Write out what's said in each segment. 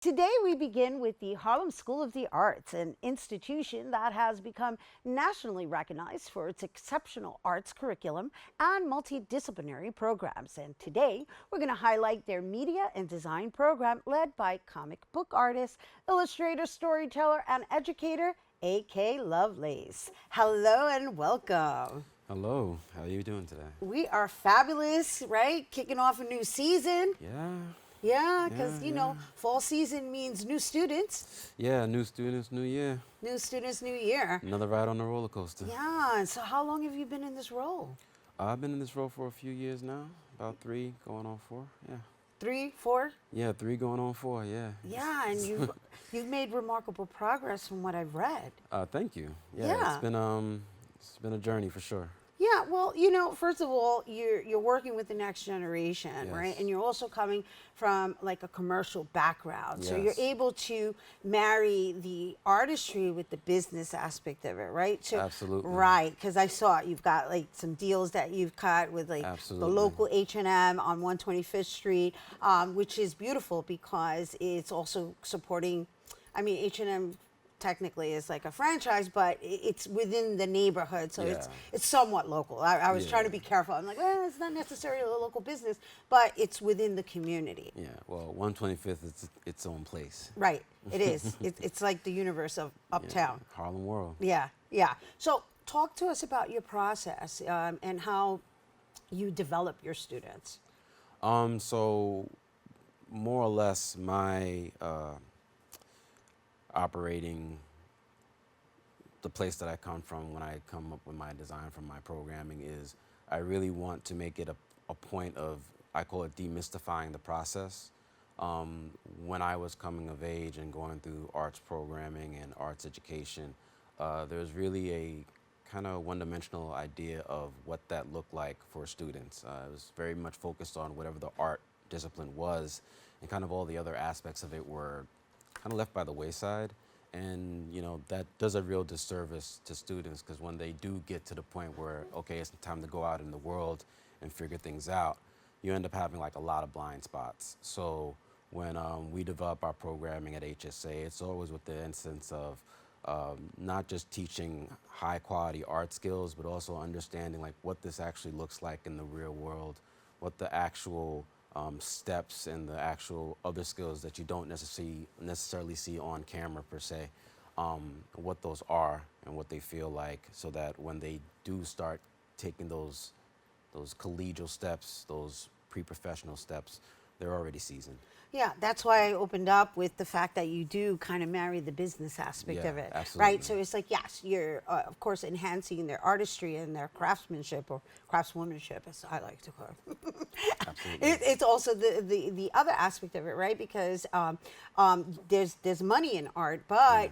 Today, we begin with the Harlem School of the Arts, an institution that has become nationally recognized for its exceptional arts curriculum and multidisciplinary programs. And today, we're going to highlight their media and design program led by comic book artist, illustrator, storyteller, and educator, A.K. Lovelace. Hello and welcome. Hello, how are you doing today? We are fabulous, right? Kicking off a new season. Yeah. Yeah, because, Yeah. fall season means new students. Yeah, new students, new year. New students, new year. Another ride on the roller coaster. Yeah, and so how long have you been in this role? I've been in this role for a few years now, about 3 going on 4. Yeah. 3, 4? Yeah, 3 going on 4, yeah. Yeah, and you've made remarkable progress from what I've read. Thank you. Yeah. It's been a journey for sure. Yeah, well, first of all, you're working with the next generation, right? Yes. And you're also coming from like a commercial background. So you're Yes. able to marry the artistry with the business aspect of it, right? So, Absolutely. right, because I saw it. You've got like some deals that you've cut with like Absolutely. the local H&M on 125th Street, which is beautiful because it's also supporting, I mean, H&M technically is like a franchise, but it's within the neighborhood, so Yeah. it's somewhat local. I was trying to Yeah. be careful. I'm like, well, it's not necessarily a local business, but it's within the community. Yeah, well, 125th is its own place. Right, it is. It's like the universe of uptown. Yeah, Harlem World. Yeah, yeah. So talk to us about your process and how you develop your students. So more or less my operating the place that I come from when I come up with my design from my programming is I really want to make it a point of, I call it demystifying the process. When I was coming of age and going through arts programming and arts education, there's really a kind of one-dimensional idea of what that looked like for students. It was very much focused on whatever the art discipline was, and kind of all the other aspects of it were kind of left by the wayside. And that does a real disservice to students, because when they do get to the point where, okay, it's time to go out in the world and figure things out, you end up having like a lot of blind spots. So when we develop our programming at HSA, it's always with the instance of not just teaching high quality art skills, but also understanding like what this actually looks like in the real world, what the actual steps and the actual other skills that you don't necessarily see on camera per se, what those are and what they feel like, so that when they do start taking those collegial steps, those pre-professional steps, they're already seasoned. Yeah, that's why I opened up with the fact that you do kind of marry the business aspect Yeah, of it, absolutely. right? So it's like, yes, you're of course enhancing their artistry and their craftsmanship or craftswomanship, as I like to call it. Absolutely. It's also the other aspect of it, right? Because there's money in art, but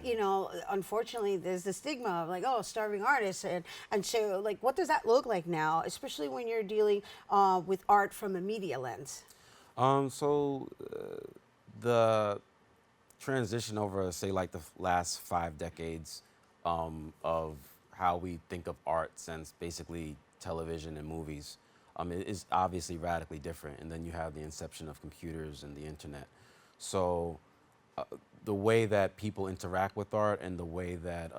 unfortunately, there's the stigma of like, oh, starving artists, and so like, what does that look like now, especially when you're dealing with art from a media lens? The transition over, say, like the last 5 decades of how we think of art since basically television and movies it is obviously radically different. And then you have the inception of computers and the internet. So the way that people interact with art and the way that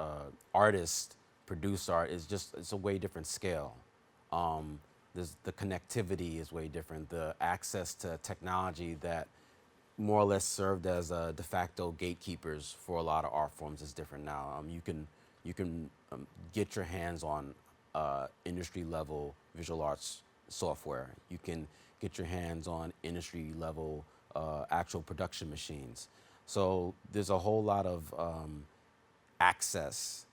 artists produce art it's a way different scale. The connectivity is way different. The access to technology that more or less served as de facto gatekeepers for a lot of art forms is different now. You can get your hands on industry level visual arts software. You can get your hands on industry level actual production machines. So there's a whole lot of access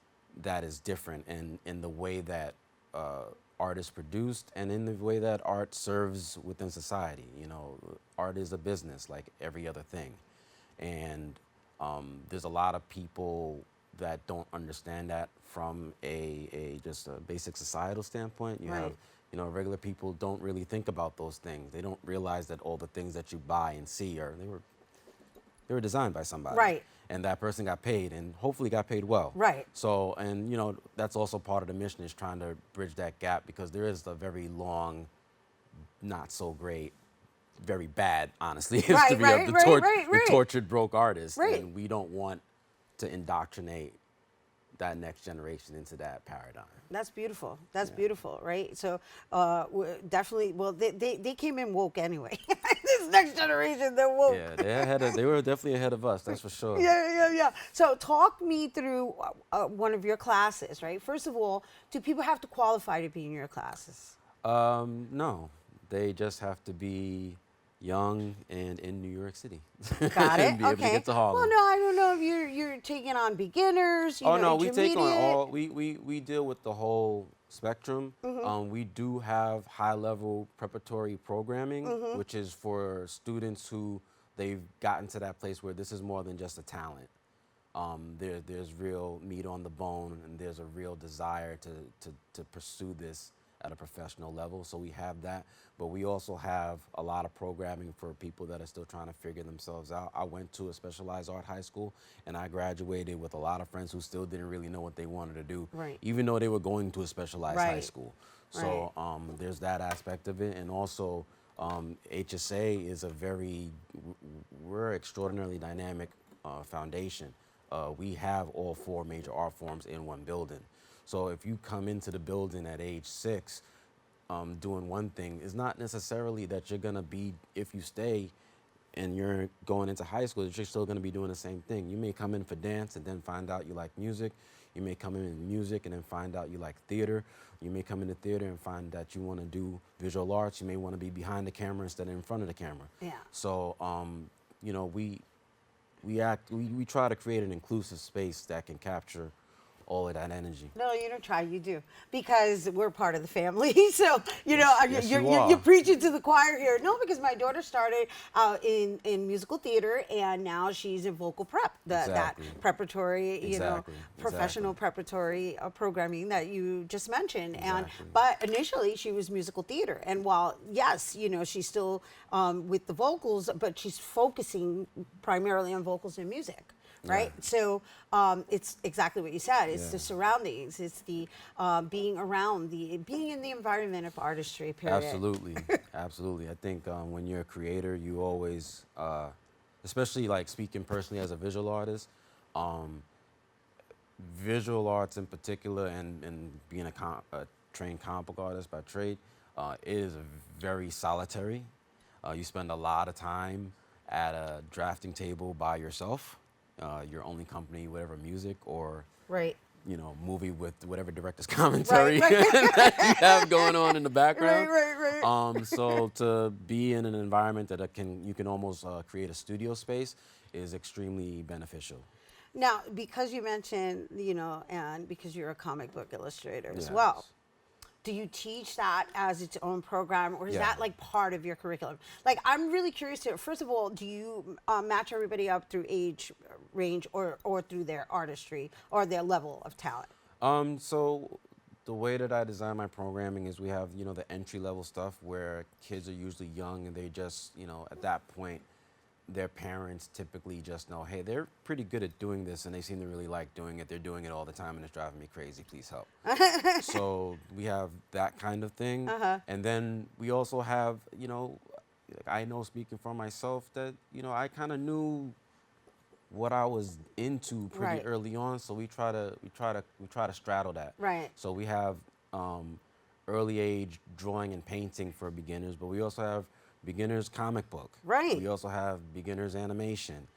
that is different in the way that art is produced and in the way that art serves within society. Art is a business like every other thing. And there's a lot of people that don't understand that from just a basic societal standpoint. You have, regular people don't really think about those things. They don't realize that all the things that you buy and see they were designed by somebody. Right. And that person got paid, and hopefully got paid well. Right. So, and that's also part of the mission, is trying to bridge that gap, because there is a very long, not so great very bad, honestly, is Right, to be right, the, right, right, the right. tortured broke artist, Right. and we don't want to indoctrinate that next generation into that paradigm. That's beautiful. That's Yeah. beautiful, right? So, definitely. Well, they came in woke anyway. This next generation, they're woke. Yeah, they were definitely ahead of us, that's for sure. Yeah. So, talk me through one of your classes, right? First of all, do people have to qualify to be in your classes? No, they just have to be young and in New York City Got it. and be able to Okay. get to Well, Harlem. no, I don't know if you're taking on beginners, Oh no, we take on intermediate. all. We deal with the whole spectrum. We do have high level preparatory programming, which is for students who they've gotten to that place where this is more than just a talent. There's real meat on the bone, and there's a real desire to pursue this at a professional level. So we have that, but we also have a lot of programming for people that are still trying to figure themselves out. I went to a specialized art high school, and I graduated with a lot of friends who still didn't really know what they wanted to do, Right. even though they were going to a specialized high Right. school. So there's that aspect of it, and also HSA is we're extraordinarily dynamic foundation. We have all 4 major art forms in one building. So if you come into the building at age 6 doing one thing, it's not necessarily that you're going to be, if you stay and you're going into high school, that you're still going to be doing the same thing. You may come in for dance and then find out you like music. You may come in music and then find out you like theater. You may come into theater and find that you want to do visual arts. You may want to be behind the camera instead of in front of the camera. Yeah. So, we try to create an inclusive space that can capture all of that energy. No, you don't try. You do, because we're part of the family. So Yes, you are. you're preaching to the choir here. No, because my daughter started out in musical theater, and now she's in vocal prep. That Exactly. preparatory, Exactly. professional preparatory programming that you just mentioned. And Exactly. but initially she was musical theater, and while yes, she's still with the vocals, but she's focusing primarily on vocals and music. Right. Yeah. So it's exactly what you said. It's the Yeah. surroundings. It's the being around, being in the environment of artistry. Period. Absolutely, absolutely. I think when you're a creator, you always, especially like speaking personally as a visual artist, visual arts in particular, and being a trained comic book artist by trade, it is very solitary. You spend a lot of time at a drafting table by yourself. Your only company, whatever music or Right. movie with whatever director's commentary Right. that you have going on in the background. Right. So to be in an environment that you can almost create a studio space is extremely beneficial. Now, because you mentioned, and because you're a comic book illustrator as Yes. well, do you teach that as its own program, or is Yeah. that like part of your curriculum? Like, I'm really curious to, first of all, do you match everybody up through age range or through their artistry or their level of talent? So the way that I design my programming is we have, the entry level stuff where kids are usually young and they just, at that point, their parents typically just know, hey, they're pretty good at doing this and they seem to really like doing it. They're doing it all the time and it's driving me crazy. Please help. So we have that kind of thing. And then we also have, I know speaking for myself that, I kind of knew what I was into pretty Right. early on. So we try to straddle that. Right. So we have early age drawing and painting for beginners, but we also have beginners comic book. Right. We also have beginners animation.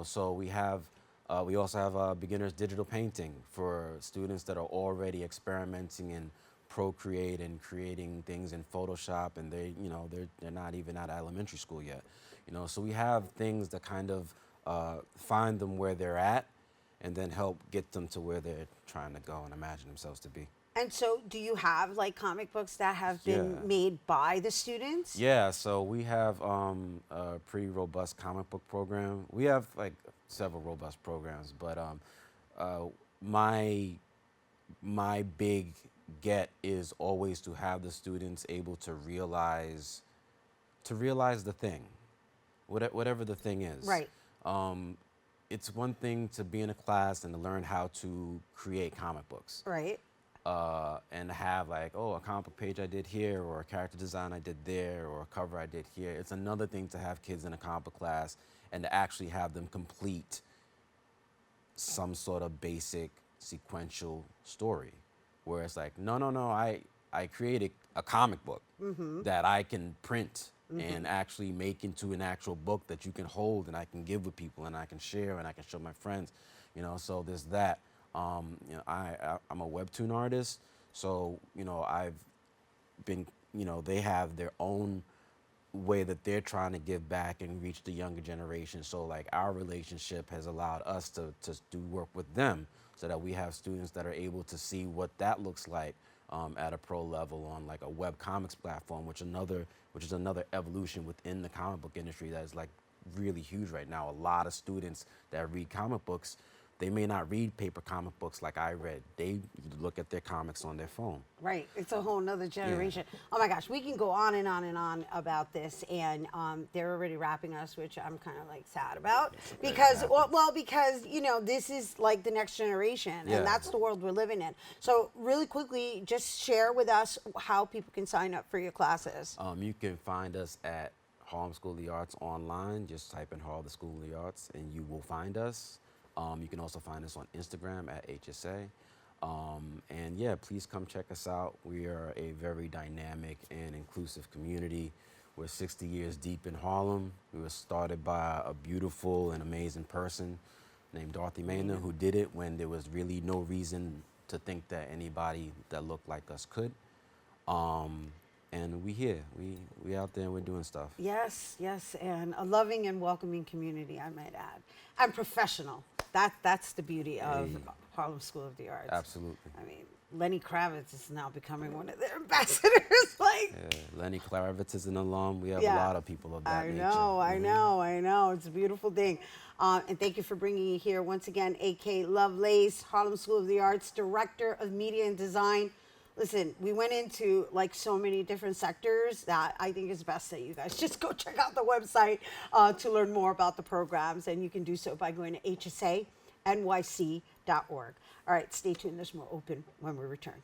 So we also have beginners digital painting for students that are already experimenting in Procreate and creating things in Photoshop, and they're not even out of elementary school yet. So we have things that kind of find them where they're at, and then help get them to where they're trying to go and imagine themselves to be. And so, do you have like comic books that have been Yeah. made by the students? Yeah, so we have a pretty robust comic book program. We have like several robust programs, but my big get is always to have the students able to realize the thing, whatever the thing is. Right. It's one thing to be in a class and to learn how to create comic books. Right. and have like, oh, a comic book page I did here, or a character design I did there, or a cover I did here. It's another thing to have kids in a comic book class and to actually have them complete some sort of basic sequential story, where it's like, no, I created a comic book that I can print and actually make into an actual book that you can hold and I can give with people and I can share and I can show my friends, so there's that. I'm a webtoon artist, so I've been, they have their own way that they're trying to give back and reach the younger generation. So like our relationship has allowed us to do work with them, so that we have students that are able to see what that looks like at a pro level on like a web comics platform, which is another evolution within the comic book industry that is like really huge right now. A lot of students that read comic books, they may not read paper comic books like I read. They look at their comics on their phone. Right. It's a whole nother generation. Yeah. Oh my gosh, we can go on and on and on about this, and they're already wrapping us, which I'm kind of like sad about, because because this is like the next generation, and that's the world we're living in. So really quickly, just share with us how people can sign up for your classes. You can find us at Harlem School of the Arts online. Just type in Harlem School of the Arts, and you will find us. You can also find us on Instagram at HSA. And yeah, please come check us out. We are a very dynamic and inclusive community. We're 60 years deep in Harlem. We were started by a beautiful and amazing person named Dorothy Maynor, who did it when there was really no reason to think that anybody that looked like us could. And we here, we out there and we're doing stuff. Yes, and a loving and welcoming community, I might add, and professional. That's the beauty of Harlem School of the Arts. Absolutely. I mean, Lenny Kravitz is now becoming one of their ambassadors. Lenny Kravitz is an alum. We have a lot of people of that nature. I know. It's a beautiful thing. And thank you for bringing me here once again, A.K. Lovelace, Harlem School of the Arts, Director of Media and Design. Listen, we went into like so many different sectors that I think it's best that you guys just go check out the website to learn more about the programs. And you can do so by going to hsanyc.org. All right, stay tuned. There's more open when we return.